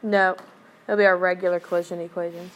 No, that'll be our regular collision equations.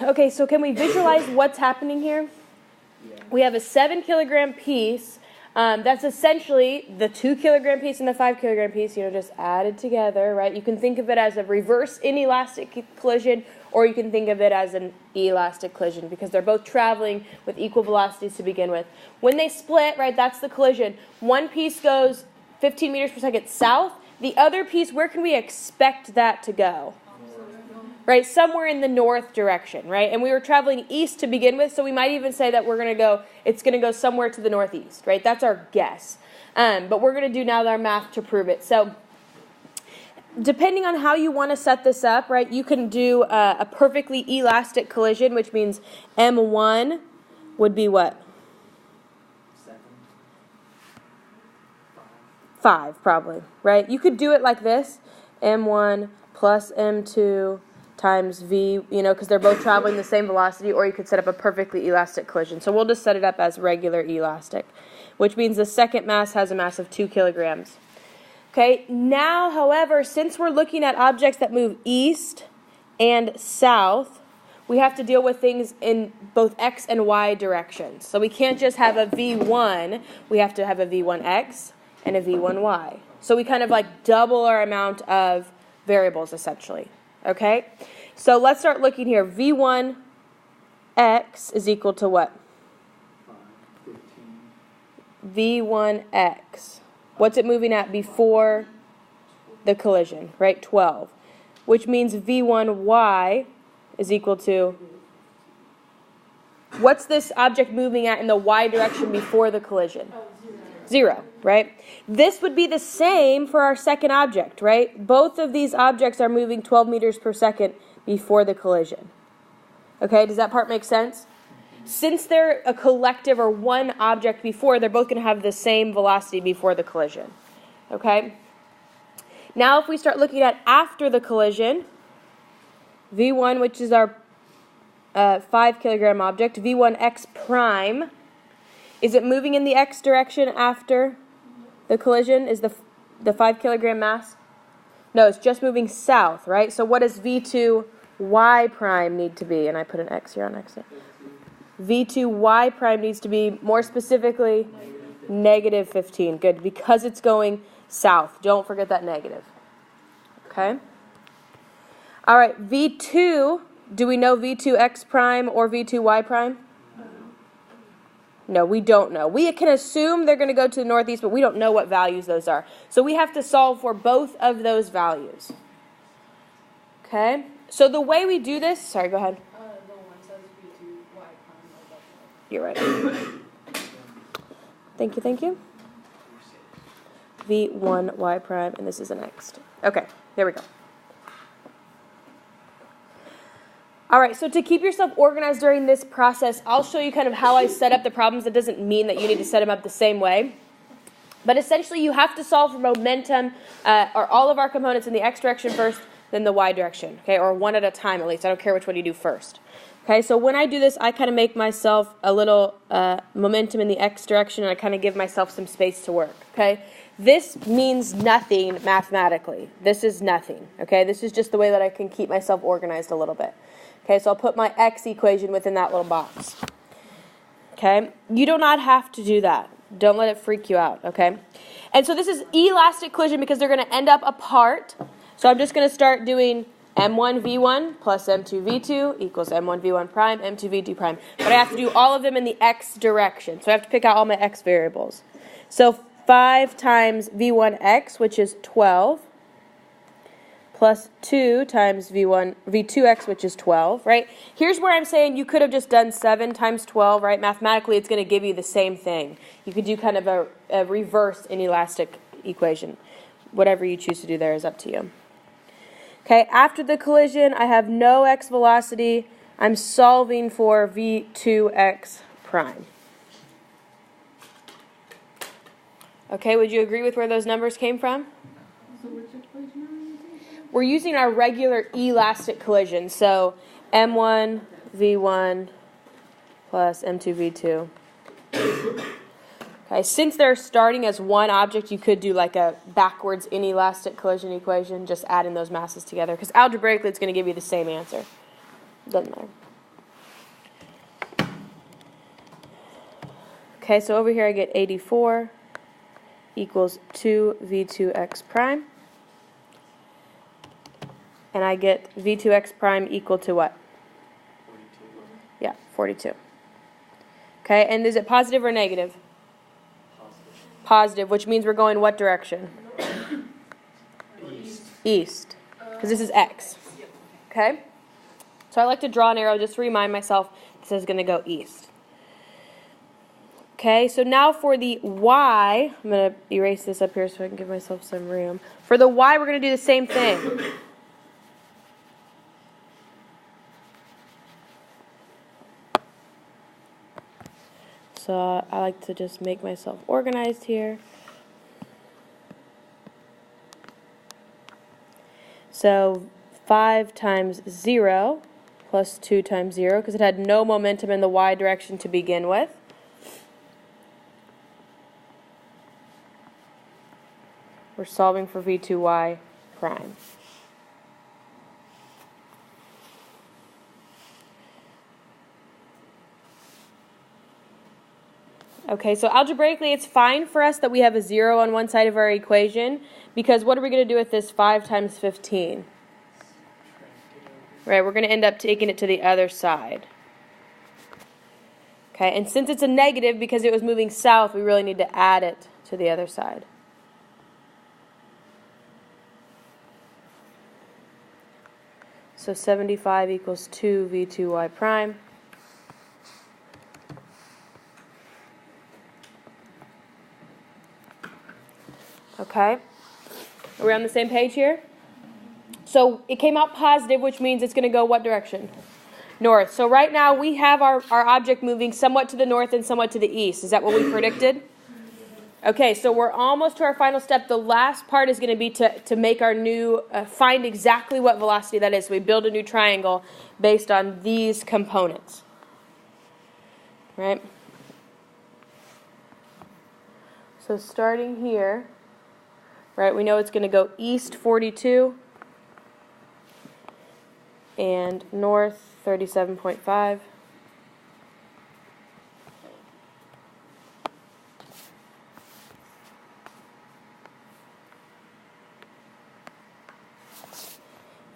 Okay, so can we visualize what's happening here? Yeah. We have a 7 kilogram piece. That's essentially the 2 kilogram piece and the 5 kilogram piece, just added together, right? You can think of it as a reverse inelastic collision, or you can think of it as an elastic collision because they're both traveling with equal velocities to begin with. When they split, right, that's the collision. One piece goes 15 meters per second south. The other piece, where can we expect that to go? Right, somewhere in the north direction, right? And we were traveling east to begin with, so we might even say that it's going to go somewhere to the northeast, right? That's our guess. But we're going to do now our math to prove it. So depending on how you want to set this up, right, you can do a perfectly elastic collision, which means M1 would be what? 7. 5, probably, right? You could do it like this, M1 plus M2 times V, because they're both traveling the same velocity, or you could set up a perfectly elastic collision. So we'll just set it up as regular elastic, which means the second mass has a mass of 2 kilograms. Okay, now, however, since we're looking at objects that move east and south, we have to deal with things in both x and y directions. So we can't just have a V1, we have to have a V1x and a V1y. So we kind of like double our amount of variables, essentially. Okay, so let's start looking here. V1x is equal to what? 15. V1x. What's it moving at before the collision, right? 12. Which means V1y is equal to... What's this object moving at in the y direction before the collision? 0, right? This would be the same for our second object, right? Both of these objects are moving 12 meters per second before the collision. Okay, does that part make sense? Since they're a collective or one object before, they're both going to have the same velocity before the collision. Okay? Now if we start looking at after the collision, V1, which is our 5 kilogram object, V1x prime, is it moving in the x direction after the collision? Is the 5 kilogram mass? No, it's just moving south, right? So what does V2y prime need to be? And I put an x here on x. V2y prime needs to be, more specifically, negative 15. Good, because it's going south. Don't forget that negative. Okay? All right, V2, do we know V2x prime or V2y prime? No, we don't know. We can assume they're going to go to the northeast, but we don't know what values those are. So we have to solve for both of those values. Okay? So the way we do this... Sorry, go ahead. The one says V2y prime. You're right. Thank you. V1y prime, and this is an x. Okay, there we go. All right, so to keep yourself organized during this process, I'll show you kind of how I set up the problems. That doesn't mean that you need to set them up the same way. But essentially, you have to solve for momentum, or all of our components in the x direction first, then the y direction, okay, or one at a time at least. I don't care which one you do first. Okay, so when I do this, I kind of make myself a little momentum in the x direction, and I kind of give myself some space to work, okay? This means nothing mathematically. This is nothing, okay? This is just the way that I can keep myself organized a little bit. Okay, so I'll put my x equation within that little box. Okay, you do not have to do that. Don't let it freak you out, okay? And so this is elastic collision because they're going to end up apart. So I'm just going to start doing m1 v1 plus m2 v2 equals m1 v1 prime, m2 v2 prime. But I have to do all of them in the x direction. So I have to pick out all my x variables. So 5 times v1x, which is 12, plus 2 times v2x, which is 12, right? Here's where I'm saying you could have just done 7 times 12, right? Mathematically, it's going to give you the same thing. You could do kind of a reverse inelastic equation. Whatever you choose to do there is up to you. Okay, after the collision, I have no x velocity. I'm solving for v2x prime. Okay, would you agree with where those numbers came from? So which equation are we using? We're using our regular elastic collision, so m1 v1 plus m2 v2. Okay, since they're starting as one object, you could do like a backwards inelastic collision equation, just adding those masses together, because algebraically it's going to give you the same answer. Doesn't matter. Okay, so over here I get 84 equals 2 v2x prime. And I get v2x prime equal to what? 42. Yeah, 42. Okay, and is it positive or negative? Positive. Positive, which means we're going what direction? East. East, because this is x. Okay? So I like to draw an arrow just to remind myself this is going to go east. Okay, so now for the y, I'm going to erase this up here so I can give myself some room. For the y, we're going to do the same thing. So I like to just make myself organized here. So 5 times 0 plus 2 times 0, because it had no momentum in the y direction to begin with. We're solving for v2y prime. Okay, so algebraically it's fine for us that we have a 0 on one side of our equation, because what are we going to do with this 5 times 15? Right, we're going to end up taking it to the other side. Okay, and since it's a negative because it was moving south, we really need to add it to the other side. So 75 equals 2 v2y prime. Okay, are we on the same page here? So it came out positive, which means it's going to go what direction? North. So right now we have our object moving somewhat to the north and somewhat to the east. Is that what we predicted? Okay, so we're almost to our final step. The last part is going to be to make our new, find exactly what velocity that is. So we build a new triangle based on these components. Right? So starting here, right, we know it's going to go east 42 and north 37.5.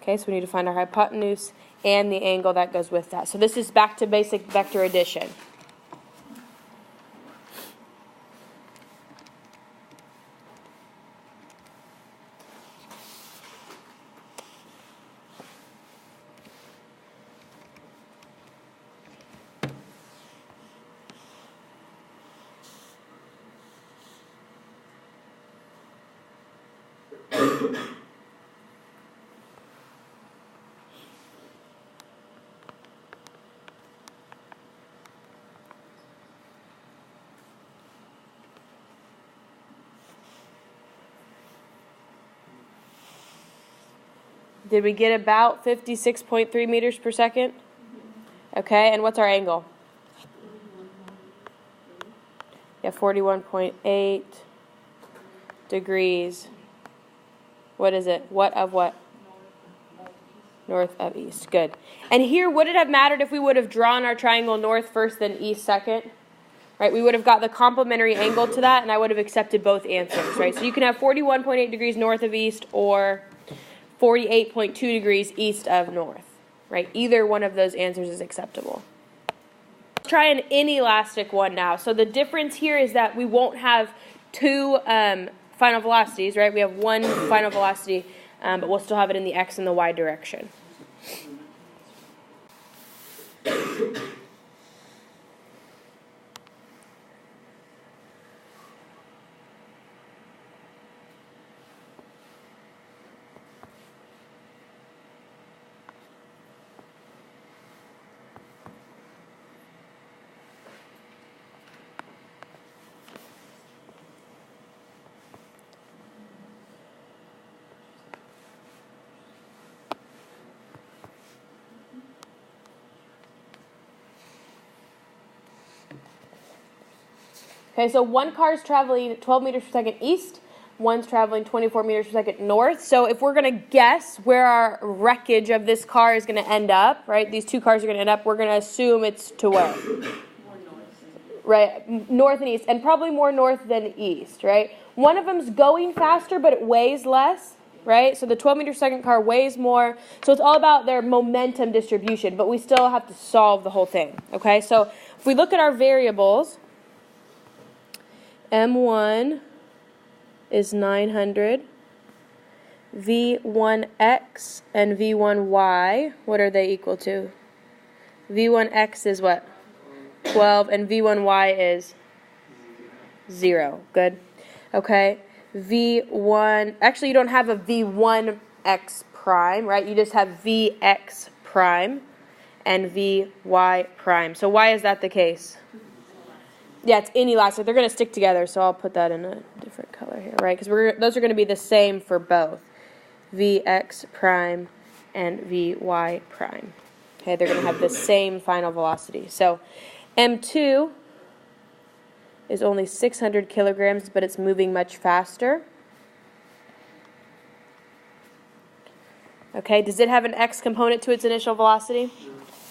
Okay, so we need to find our hypotenuse and the angle that goes with that. So this is back to basic vector addition. Did we get about 56.3 meters per second? Okay, and what's our angle? Yeah, 41.8 degrees. What is it? What of what? North of east. Good. And here, would it have mattered if we would have drawn our triangle north first then east second? right? We would have got the complementary angle to that, and I would have accepted both answers, right? So you can have 41.8 degrees north of east or 48.2 degrees east of north, right? Either one of those answers is acceptable. Let's try an inelastic one now. So the difference here is that we won't have two final velocities, right? We have one final velocity, but we'll still have it in the x and the y direction. Okay, so one car is traveling 12 meters per second east, one's traveling 24 meters per second north. So if we're going to guess where our wreckage of this car is going to end up, right, these two cars are going to end up, we're going to assume it's to where? Right, north and east, and probably more north than east, right? One of them's going faster, but it weighs less, right? So the 12 meter per second car weighs more. So it's all about their momentum distribution, but we still have to solve the whole thing, okay? So if we look at our variables, M1 is 900, V1x and V1y, what are they equal to? V1x is what? 12, and V1y is 0. Good. Okay. V1, actually you don't have a V1x prime, right? You just have Vx prime and Vy prime. So why is that the case? Yeah, it's inelastic. They're going to stick together, so I'll put that in a different color here, right? Because those are going to be the same for both. Vx prime and Vy prime. Okay, they're going to have the same final velocity. So M2 is only 600 kilograms, but it's moving much faster. Okay, does it have an x component to its initial velocity?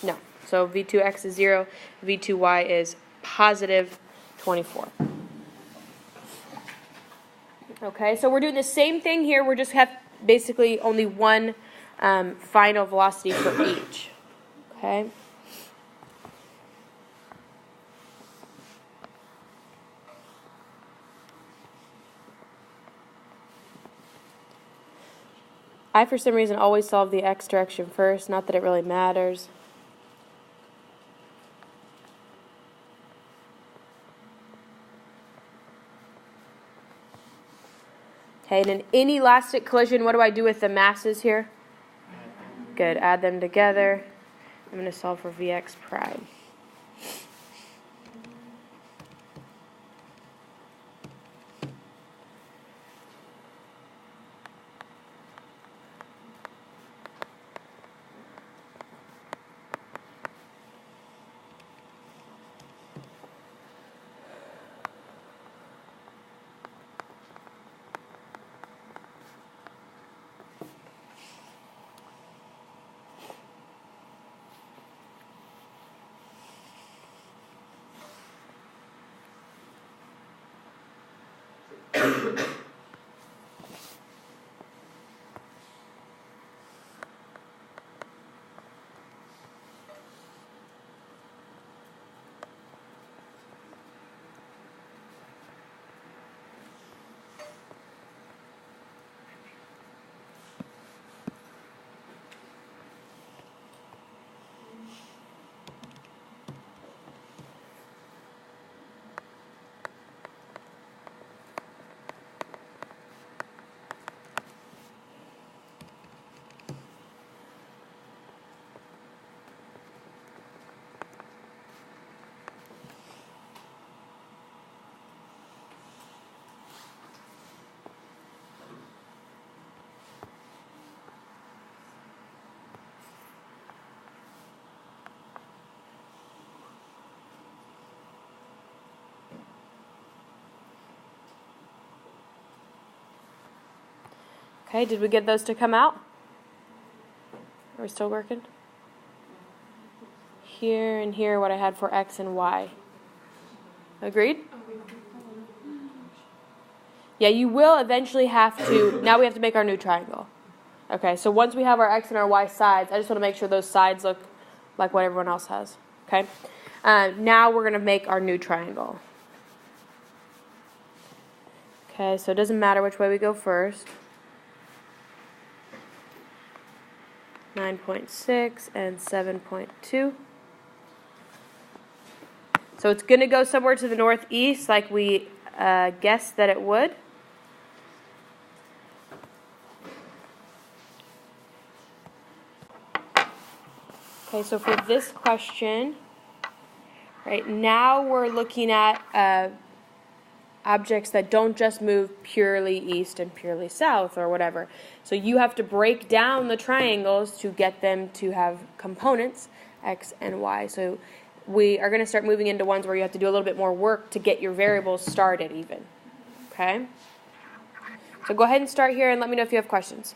No. So V2x is 0, V2y is positive 24. Okay, so we're doing the same thing here. We're just have basically only one final velocity for each. Okay. I, for some reason, always solve the x direction first. Not that it really matters. Okay, in an inelastic collision, what do I do with the masses here? Good, add them together. I'm going to solve for Vx prime. Okay, did we get those to come out? Are we still working? Here and here what I had for x and y. Agreed? Yeah, you will eventually have to, now we have to make our new triangle. Okay, so once we have our x and our y sides, I just want to make sure those sides look like what everyone else has. Okay, now we're going to make our new triangle. Okay, so it doesn't matter which way we go first. 9.6 and 7.2. So it's going to go somewhere to the northeast like we guessed that it would. Okay, so for this question, right now we're looking at objects that don't just move purely east and purely south or whatever. So you have to break down the triangles to get them to have components, x and y. So we are going to start moving into ones where you have to do a little bit more work to get your variables started even. Okay? So go ahead and start here and let me know if you have questions.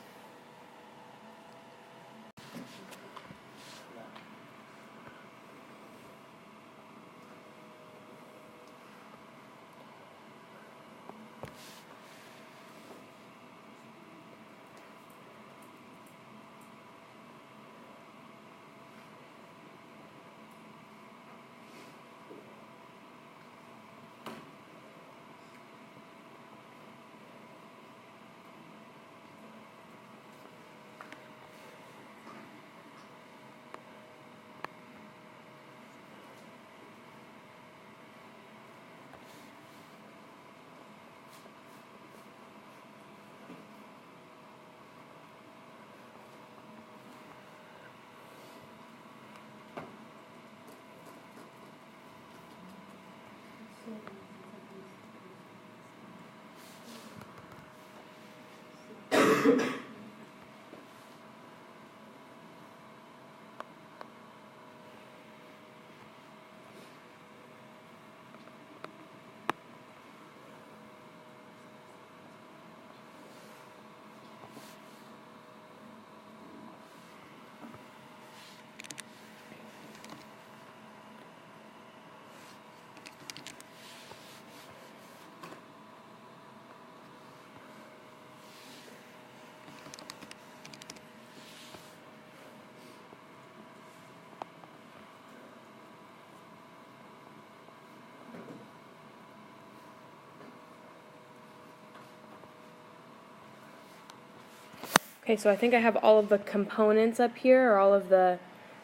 Okay, so I think I have all of the components up here, or all of the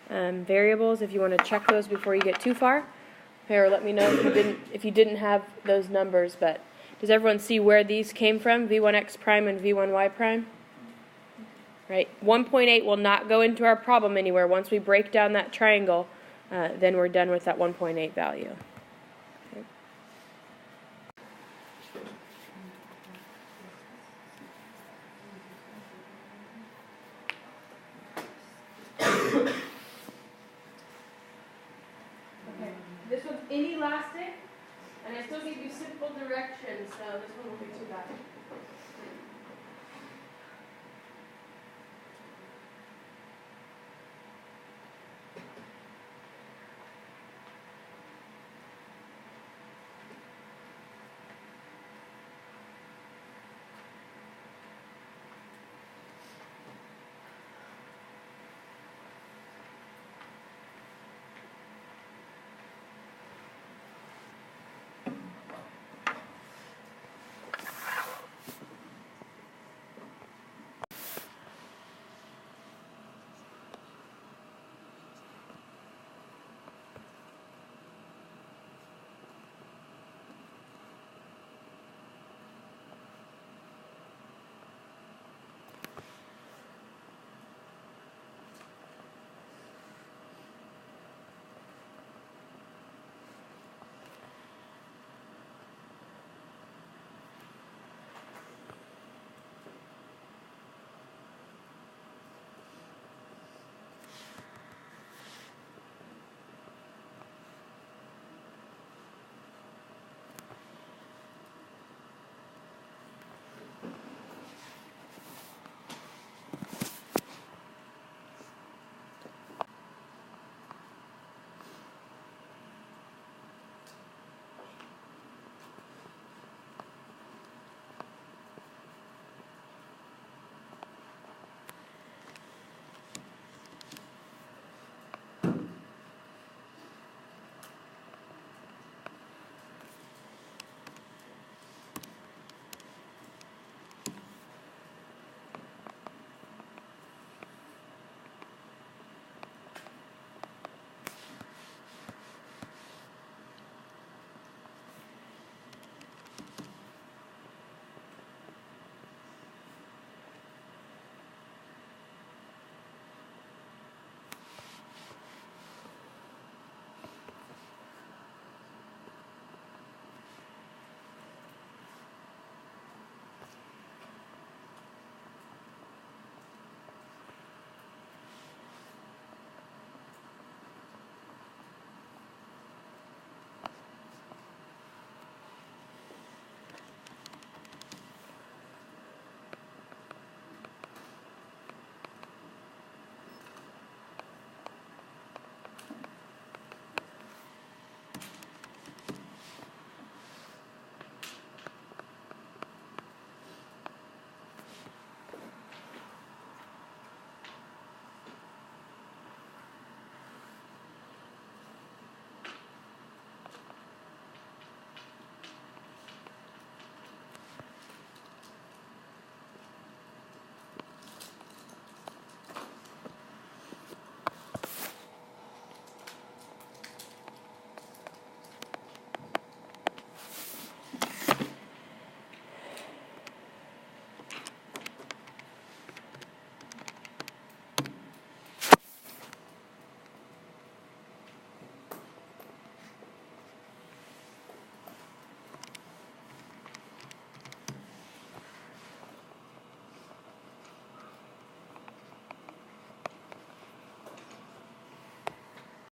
variables, if you want to check those before you get too far. Or let me know if you didn't have those numbers, but does everyone see where these came from, v1x prime and v1y prime? Right, 1.8 will not go into our problem anywhere. Once we break down that triangle, then we're done with that 1.8 value. This one's inelastic, and I still give you simple directions, so this one won't be too bad.